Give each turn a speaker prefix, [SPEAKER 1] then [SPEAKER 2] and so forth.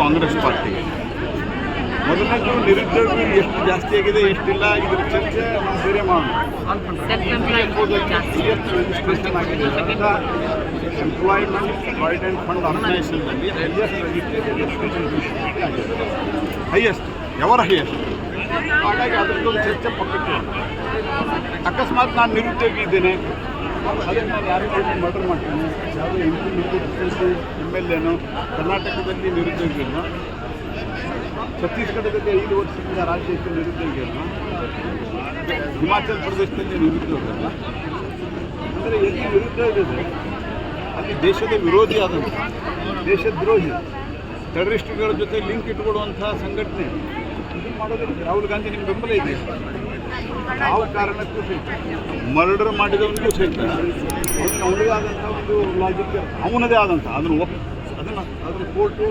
[SPEAKER 1] ಕಾಂಗ್ರೆಸ್ ಪಾರ್ಟಿಗೆ. ಮೊದಲನೇದು ನಿರುದ್ಯೋಗ ಎಷ್ಟು ಜಾಸ್ತಿ ಆಗಿದೆ ಎಷ್ಟಿಲ್ಲ ಇದರ ಚರ್ಚೆ ನಾವು ಬೇರೆ ಮಾಡೋಣ. ರಿಜಿಸ್ಟ್ರೇಷನ್ ಆಗಿದೆ ಅಂತ ಎಂಪ್ಲಾಯ್ಮೆಂಟ್ ಪ್ರಾವಿಡೆಂಟ್ ಫಂಡ್ ಆರ್ಗನೈಸೇಷನ್ನಲ್ಲಿ ಹೈಯೆಸ್ಟ್ ಎವರ್ ಹೈಯೆಸ್ಟ್. ಹಾಗಾಗಿ ಅದರದ್ದೊಂದು ಚರ್ಚೆ ಪಕ್ಕಕ್ಕೆ. ಅಕಸ್ಮಾತ್ ನಾನು ನಿರುದ್ಯೋಗಿ ಇದ್ದೇನೆ, ಅದೇ ನಾನು ಯಾರಿಗೂ ಮರ್ಡರ್ ಮಾಡ್ತೇನೆ, ಯಾವುದೋ MLA ಕರ್ನಾಟಕದಲ್ಲಿ ನಿರುದ್ಯೋಗಿಯನ್ನು, ಛತ್ತೀಸ್ಗಢದಲ್ಲಿ 5 ವರ್ಷದಿಂದ ರಾಜ್ಯಕ್ಕೆ ನಿರುದ್ಯೋಗಿಯನ್ನು, ಹಿಮಾಚಲ ಪ್ರದೇಶದಲ್ಲಿ ನಿರುದ್ಯೋಗವನ್ನು, ಅಂದರೆ ಎಲ್ಲಿ ನಿರುದ್ಯೋಗ ಇದೆ ಅಲ್ಲಿ ದೇಶದ ವಿರೋಧಿ ಆದಂಥ, ದೇಶದ್ರೋಹಿ ಟೆರರಿಸ್ಟ್ಗಳ ಜೊತೆ ಲಿಂಕ್ ಇಟ್ಕೊಳ್ಳುವಂಥ ಸಂಘಟನೆ ಇದು ಮಾಡೋದಕ್ಕೆ ರಾಹುಲ್ ಗಾಂಧಿ ನಿಮ್ಮ ಬೆಂಬಲ ಇದೆ. ಯಾವ ಕಾರಣಕ್ಕೂ ಸಹಿತ ಮರ್ಡರ್ ಮಾಡಿದವನಿಗೂ ಸಹಿತ ಅವನದೇ ಆದಂಥ ಒಂದು ಲಾಜಿಕ್ ಅವನದೇ ಆದಂಥ ಅದನ್ನು ಕೋರ್ಟು